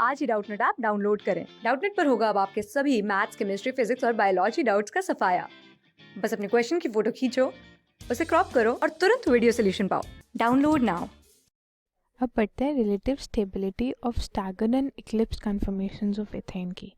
आज ही Doubtnut app download करें। Doubtnut पर होगा अब आपके सभी मैथ्स, केमिस्ट्री, फिजिक्स और बायोलॉजी डाउट्स का सफाया। बस अपने क्वेश्चन की फोटो खींचो, उसे क्रॉप करो और तुरंत वीडियो सोल्यूशन पाओ। Download now. अब पढ़ते हैं relative stability of staggered and Eclipse conformations of ethane की।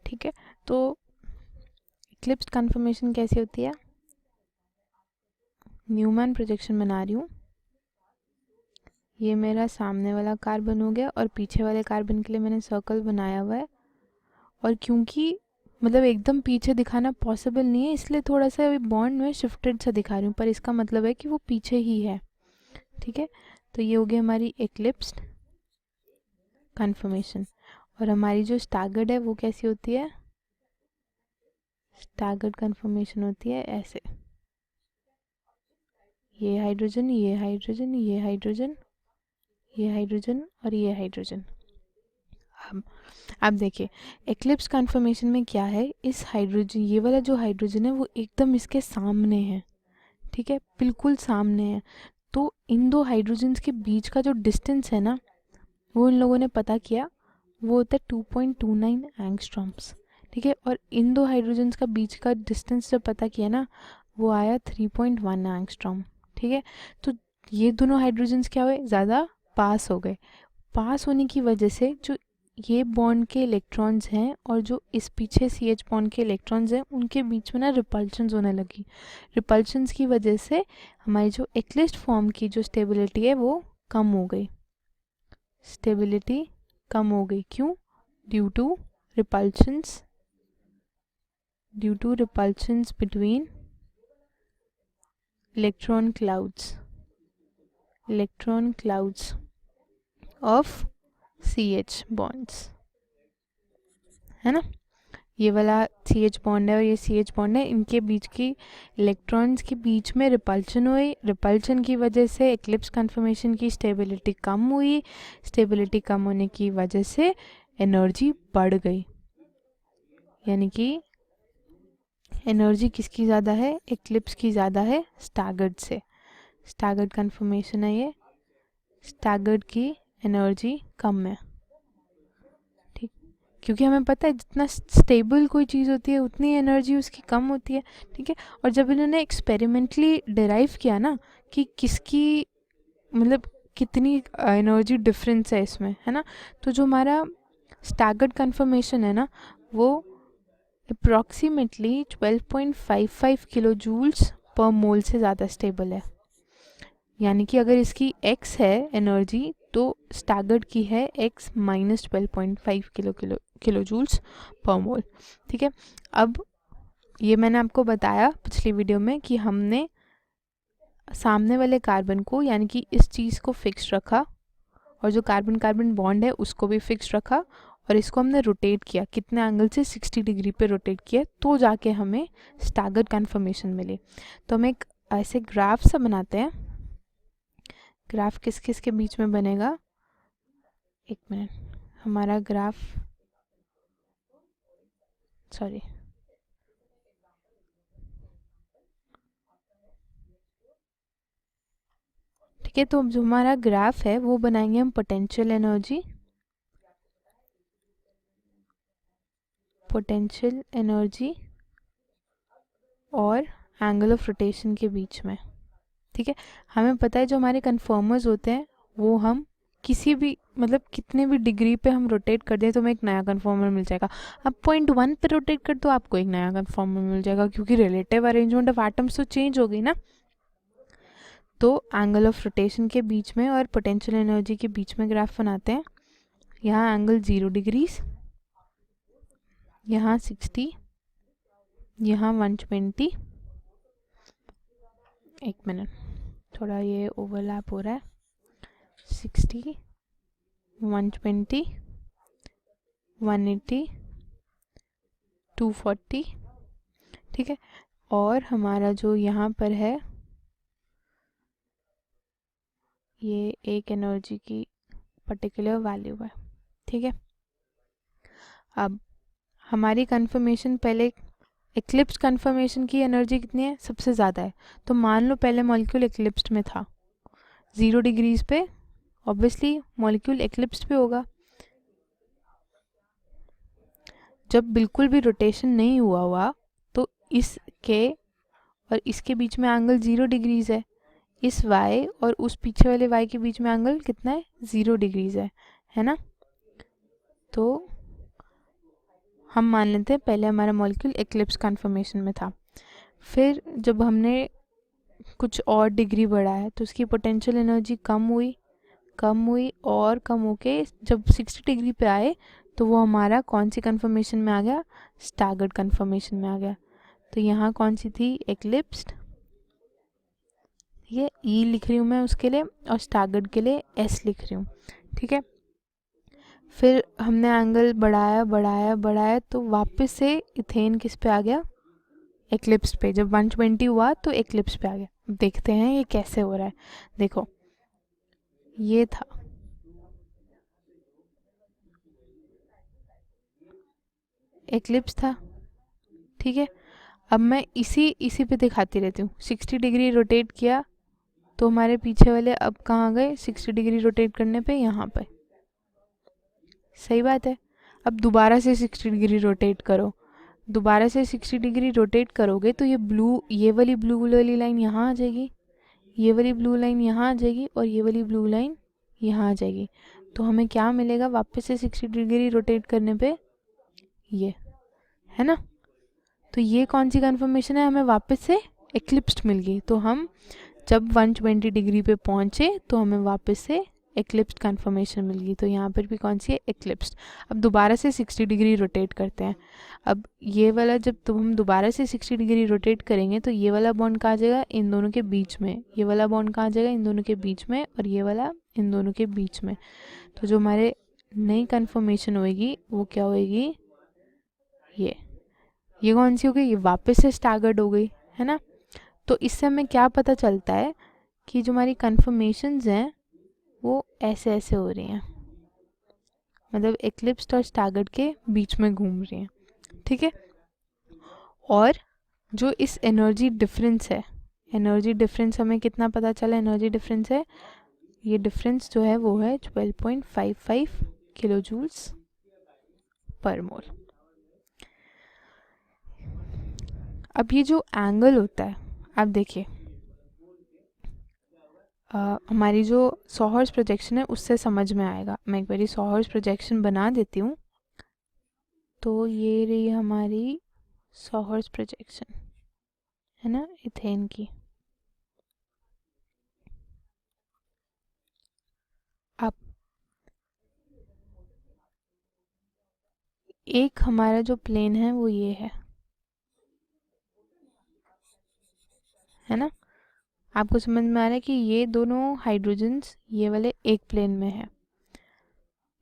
ठीक है, तो इक्लिप्स कन्फर्मेशन कैसी होती है? न्यूमैन प्रोजेक्शन बना रही हूँ। ये मेरा सामने वाला कार्बन हो गया और पीछे वाले कार्बन के लिए मैंने सर्कल बनाया हुआ है। और क्योंकि मतलब एकदम पीछे दिखाना पॉसिबल नहीं है, इसलिए थोड़ा सा बॉन्ड में शिफ्टेड सा दिखा रही हूँ, पर इसका मतलब है कि वो पीछे ही है। ठीक है, तो ये हो गई हमारी इक्लिप्स्ड कन्फर्मेशन। और हमारी जो स्टैगर्ड है वो कैसी होती है? स्टैगर्ड कन्फर्मेशन होती है ऐसे, ये हाइड्रोजन, ये हाइड्रोजन, ये हाइड्रोजन, ये हाइड्रोजन और ये हाइड्रोजन। अब देखिए एक्लिप्स कन्फर्मेशन में क्या है, इस हाइड्रोजन, ये वाला जो हाइड्रोजन है वो एकदम इसके सामने है। ठीक है, बिल्कुल सामने है। तो इन दो हाइड्रोजन्स के बीच का जो डिस्टेंस है ना, वो इन लोगों ने पता किया, वो होता है 2.29 एंगस्ट्रॉम्स। ठीक है, और इन दो हाइड्रोजन्स का बीच का डिस्टेंस जब पता किया ना, वो आया 3.1 एंगस्ट्रॉम। ठीक है, तो ये दोनों हाइड्रोजन्स क्या हुए? ज़्यादा पास हो गए। पास होने की वजह से जो ये बॉन्ड के इलेक्ट्रॉन्स हैं और जो इस पीछे CH बॉन्ड के इलेक्ट्रॉन्स हैं, उनके बीच में ना रिपल्शंस होने लगी। रिपल्शंस की वजह से हमारी जो एक्लिप्स फॉर्म की जो स्टेबिलिटी है वो कम हो गई। स्टेबिलिटी कम हो गई, क्यों? Due to repulsions, due to repulsions between electron clouds of CH bonds, है ना। ये वाला CH बॉन्ड है और ये CH बॉन्ड है, इनके बीच की इलेक्ट्रॉन्स के बीच में रिपल्शन हुई। रिपल्शन की वजह से एक्लिप्स कन्फर्मेशन की स्टेबिलिटी कम हुई। स्टेबिलिटी कम होने की वजह से एनर्जी बढ़ गई, यानी कि एनर्जी किसकी ज़्यादा है? एक्लिप्स की ज़्यादा है स्टैगर्ड से। स्टैगर्ड कन्फर्मेशन है ये, स्टैगर्ड की एनर्जी कम है। ठीक, क्योंकि हमें पता है जितना स्टेबल कोई चीज़ होती है उतनी एनर्जी उसकी कम होती है। ठीक है, और जब इन्होंने एक्सपेरिमेंटली डिराइव किया ना कि किसकी मतलब कितनी एनर्जी डिफरेंस है इसमें, है ना, तो जो हमारा स्टैगर्ड कन्फर्मेशन है ना, वो अप्रॉक्सीमेटली 12.55 किलो जूल्स पर मोल से ज़्यादा स्टेबल है। यानी कि अगर इसकी x है एनर्जी, तो स्टैगर्ड की है x minus 12.5 kilo joules per मोल। ठीक है, अब ये मैंने आपको बताया पिछली वीडियो में कि हमने सामने वाले कार्बन को, यानी कि इस चीज़ को फिक्स रखा, और जो कार्बन कार्बन बॉन्ड है उसको भी फिक्स रखा, और इसको हमने रोटेट किया, कितने एंगल से? 60 डिग्री पे रोटेट किया, तो जाके हमें स्टैगर्ड कन्फर्मेशन मिली। तो हम एक ऐसे ग्राफ सा बनाते हैं। ग्राफ किस किस के बीच में बनेगा? एक मिनट, हमारा ग्राफ, सॉरी, ठीक है, तो जो हमारा ग्राफ है वो बनाएंगे हम पोटेंशियल एनर्जी और एंगल ऑफ रोटेशन के बीच में। ठीक है, हमें पता है जो हमारे कन्फर्मर्स होते हैं वो हम किसी भी मतलब कितने भी डिग्री पे हम रोटेट कर दें तो हमें एक नया कन्फर्मर मिल जाएगा। अब 0.1 पे रोटेट कर तो आपको एक नया कन्फर्मर मिल जाएगा, क्योंकि रिलेटिव अरेंजमेंट ऑफ एटम्स तो चेंज हो गई ना। तो एंगल ऑफ रोटेशन के बीच में और पोटेंशियल एनर्जी के बीच में ग्राफ बनाते हैं। यहाँ एंगल 0 डिग्रीज, यहाँ 60, यहाँ 120। एक मिनट, थोड़ा ये ओवरलैप हो रहा है। 60, 120, 180, 240। ठीक है, और हमारा जो यहाँ पर है ये एक एनर्जी की पर्टिकुलर वैल्यू है। ठीक है, अब हमारी कन्फर्मेशन, पहले एक्लिप्स कन्फर्मेशन की एनर्जी कितनी है? सबसे ज़्यादा है। तो मान लो पहले मॉलिक्यूल एक्लिप्स्ड में था 0 डिग्रीज पे, ऑब्वियसली मॉलिक्यूल एक्लिप्स्ड पे होगा। जब बिल्कुल भी रोटेशन नहीं हुआ तो इसके और इसके बीच में एंगल 0 डिग्रीज है, इस y और उस पीछे वाले y के बीच में एंगल कितना है, 0 डिग्रीज है ना। तो हम मान लेते हैं पहले हमारा मॉलिक्यूल एक्लिप्स कन्फर्मेशन में था, फिर जब हमने कुछ और डिग्री बढ़ाया तो उसकी पोटेंशियल एनर्जी कम हुई और कम होके जब 60 डिग्री पे आए तो वो हमारा कौन सी कन्फर्मेशन में आ गया, स्टैगर्ड कन्फर्मेशन में आ गया। तो यहाँ कौन सी थी, एक्लिप्स्ड, ये ई लिख रही हूँ मैं उसके लिए, और स्टैगर्ड के लिए एस लिख रही हूँ, ठीक है। फिर हमने एंगल बढ़ाया तो वापस से इथेन किस पे आ गया, एक्लिप्स पे। जब 120 हुआ तो एक्लिप्स पे आ गया। देखते हैं ये कैसे हो रहा है। देखो ये था, एक्लिप्स था, ठीक है। अब मैं इसी पे दिखाती रहती हूँ। 60 डिग्री रोटेट किया तो हमारे पीछे वाले अब कहाँ गए, 60 डिग्री रोटेट करने पे यहाँ पे, सही बात है। अब दोबारा से 60 डिग्री रोटेट करो, दोबारा से 60 डिग्री रोटेट करोगे तो ये वाली ब्लू वाली लाइन यहाँ आ जाएगी, ये वाली ब्लू लाइन यहाँ आ जाएगी और ये वाली ब्लू लाइन यहाँ आ जाएगी। तो हमें क्या मिलेगा वापस से 60 डिग्री रोटेट करने पे, ये है ना। तो ये कौन सी कन्फर्मेशन है, हमें वापस से एक्लिप्स्ड मिल गई। तो हम जब 120 डिग्री पे पहुँचे तो हमें वापस से एक्लिप्स्ड कन्फर्मेशन मिल गई। तो यहाँ पर भी कौन सी है, एक्लिप्स्ड। अब दोबारा से 60 डिग्री रोटेट करते हैं। अब ये वाला जब हम दोबारा से 60 डिग्री रोटेट करेंगे तो ये वाला बॉन्ड कहाँ आ जाएगा, इन दोनों के बीच में, ये वाला बॉन्ड कहाँ आ जाएगा, इन दोनों के बीच में, और ये वाला इन दोनों के बीच में। तो जो हमारे नई कन्फर्मेशन होएगी वो क्या होएगी, ये कौन सी हो गई, ये वापस से स्टैगर्ड हो गई, है ना। तो इससे हमें क्या पता चलता है कि जो हमारी कन्फर्मेशंस हैं वो ऐसे ऐसे हो रही हैं, मतलब एक्लिप्स्ड और स्टैगर्ड के बीच में घूम रही हैं, ठीक है। और जो इस एनर्जी डिफरेंस है, एनर्जी डिफरेंस हमें कितना पता चला, एनर्जी डिफरेंस है, ये डिफरेंस जो है वो है 12.55 किलो जूल्स पर मोल। अब ये जो एंगल होता है, आप देखिए हमारी जो सॉहर्स प्रोजेक्शन है उससे समझ में आएगा। मैं एक बारी सॉहर्स प्रोजेक्शन बना देती हूँ। तो ये रही हमारी सॉहर्स प्रोजेक्शन, है ना, इथेन की। अब एक हमारा जो प्लेन है वो ये है ना। आपको समझ में आ रहा है कि ये दोनों हाइड्रोजन्स ये वाले एक प्लेन में है,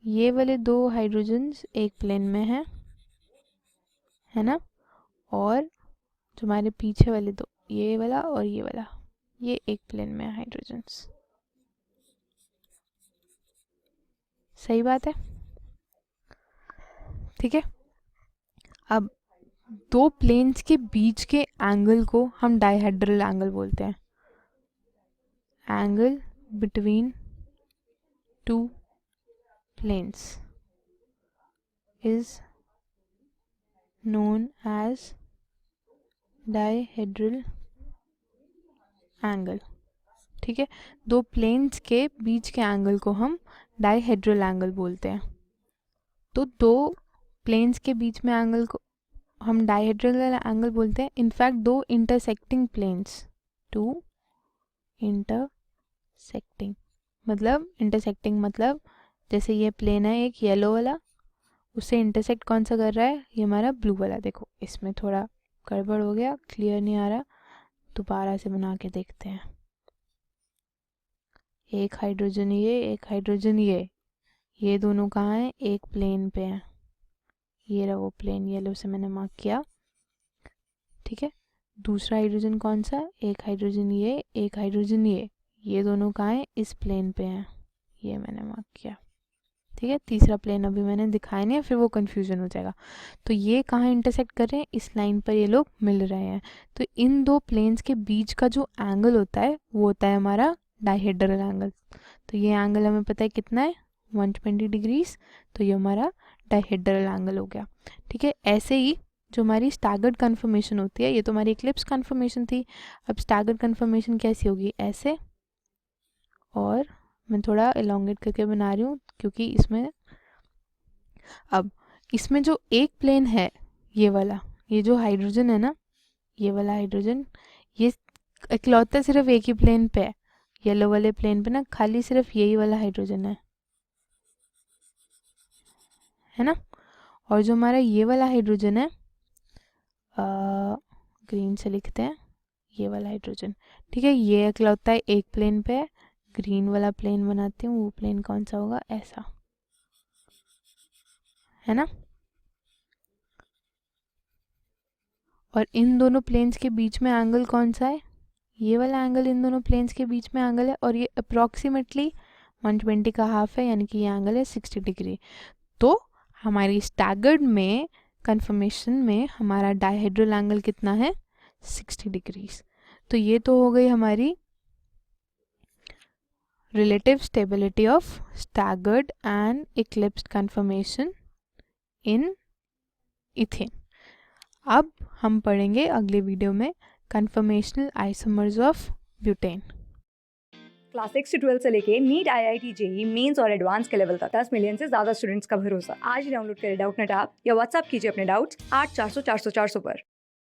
ये वाले दो हाइड्रोजन्स एक प्लेन में है ना। और जो हमारे पीछे वाले दो, ये वाला और ये वाला, ये एक प्लेन में है हाइड्रोजन्स, सही बात है, ठीक है। अब दो प्लेन्स के बीच के एंगल को हम डायहेड्रल एंगल बोलते हैं। Angle between two planes is known as dihedral angle, ठीक है। दो प्लेन्स के बीच के एंगल को हम डायहेड्रल एंगल बोलते हैं। तो दो प्लेन्स के बीच में एंगल को हम डायहेड्रल एंगल बोलते हैं। इनफैक्ट दो इंटरसेक्टिंग प्लेन्स, टू इंटरसेक्टिंग मतलब जैसे ये प्लेन है एक येलो वाला, उससे इंटरसेक्ट कौन सा कर रहा है, ये हमारा ब्लू वाला। देखो इसमें थोड़ा गड़बड़ हो गया, क्लियर नहीं आ रहा, दोबारा से बना के देखते हैं। एक हाइड्रोजन ये, एक हाइड्रोजन ये दोनों कहाँ हैं, एक प्लेन पे हैं। ये रहा वो प्लेन, येलो से मैंने मार्क किया, ठीक है। दूसरा हाइड्रोजन कौन सा, एक हाइड्रोजन ये, एक हाइड्रोजन ये दोनों कहाँ हैं, इस प्लेन पे हैं, ये मैंने मार्क किया, ठीक है। तीसरा प्लेन अभी मैंने दिखाया नहीं है, फिर वो कंफ्यूजन हो जाएगा। तो ये कहाँ इंटरसेक्ट कर रहे हैं, इस लाइन पर ये लोग मिल रहे हैं। तो इन दो प्लेन्स के बीच का जो एंगल होता है वो होता है हमारा डायहेड्रल एंगल। तो ये एंगल हमें पता है कितना है, 120 डिग्रीज। तो ये हमारा डाइहेड्रल एंगल हो गया। ठीक है, ऐसे ही जो हमारी स्टैगर्ड कन्फर्मेशन होती है, ये तो हमारी इक्लिप्स कन्फर्मेशन थी। अब स्टैगर्ड कन्फर्मेशन कैसी होगी, ऐसे, और मैं थोड़ा एलोंगेट करके बना रही हूँ क्योंकि इसमें, अब इसमें जो एक प्लेन है ये वाला, ये जो हाइड्रोजन है ना, ये वाला हाइड्रोजन, ये इकलौता सिर्फ एक ही प्लेन पे है, येलो वाले प्लेन पे ना खाली सिर्फ यही वाला हाइड्रोजन है ना। और जो हमारा ये वाला हाइड्रोजन है, ग्रीन से लिखते हैं, ये वाला हाइड्रोजन, ठीक है, ये इकलौता एक प्लेन पे है। ग्रीन वाला प्लेन बनाती हूँ, वो प्लेन कौन सा होगा, ऐसा, है ना। और इन दोनों प्लेन्स के बीच में एंगल कौन सा है, ये वाला एंगल इन दोनों प्लेन्स के बीच में एंगल है, और ये अप्रॉक्सीमेटली 120 का हाफ है, यानी कि ये एंगल है 60 डिग्री। तो हमारी स्टैगर्ड में कन्फर्मेशन में हमारा डायहेड्रल एंगल कितना है, 60 डिग्रीज। तो ये तो हो गई हमारी relative stability of staggered and eclipsed conformation in ethane. अब हम पढ़ेंगे अगले वीडियो में conformational isomers of butane. Class 6 से 12 से लेके नीट, IIT, जेई मेंस और एडवांस के लेवल तक 10 मिलियन से ज्यादा स्टूडेंट्स का भरोसा। आज ही डाउनलोड करें डाउटनेट ऐप या व्हाट्सएप कीजिए अपने डाउट्स 8400 400 400 पर।